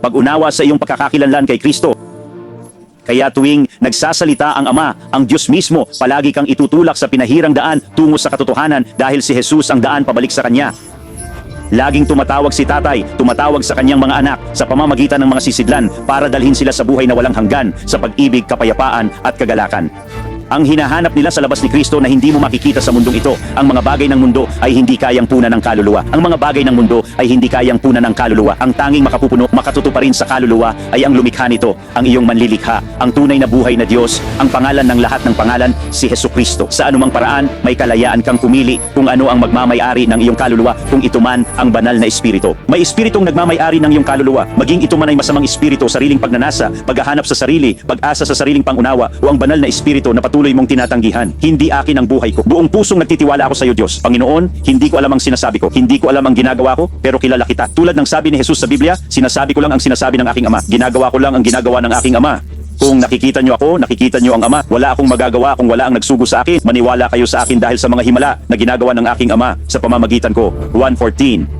pag-unawa sa iyong pagkakakilanlan kay Kristo. Kaya tuwing nagsasalita ang Ama, ang Diyos mismo, palagi kang itutulak sa pinahirang daan tungo sa katotohanan dahil si Jesus ang daan pabalik sa Kanya. Laging tumatawag si Tatay, tumatawag sa kanyang mga anak sa pamamagitan ng mga sisidlan para dalhin sila sa buhay na walang hanggan sa pag-ibig, kapayapaan at kagalakan. Ang hinahanap nila sa labas ni Kristo na hindi mo makikita sa mundong ito. Ang mga bagay ng mundo ay hindi kayang punan ng kaluluwa. Ang mga bagay ng mundo ay hindi kayang punan ng kaluluwa. Ang tanging makapupuno, makatutuparin sa kaluluwa ay ang lumikha nito, ang iyong manlilikha, ang tunay na buhay na Diyos, ang pangalan ng lahat ng pangalan, si Hesukristo. Sa anumang paraan, may kalayaan kang pumili kung ano ang magmamay-ari ng iyong kaluluwa, kung ito man ang banal na espiritu. May espiritong nagmamay-ari ng iyong kaluluwa, maging ito man ay masamang espiritu, sariling pagnanasa, paghahanap sa sarili, pag-asa sa sariling pangunawa, o ang banal na espiritu na patuloy mong tinatanggihan. Hindi akin ang buhay ko. Buong pusong nagtitiwala ako sa iyo, Diyos. Panginoon, hindi ko alam ang sinasabi ko. Hindi ko alam ang ginagawa ko, pero kilala kita. Tulad ng sabi ni Jesus sa Biblia, sinasabi ko lang ang sinasabi ng aking Ama. Ginagawa ko lang ang ginagawa ng aking Ama. Kung nakikita nyo ako, nakikita nyo ang Ama. Wala akong magagawa kung wala ang nagsugo sa akin. Maniwala kayo sa akin dahil sa mga himala na ginagawa ng aking Ama sa pamamagitan ko. 1:14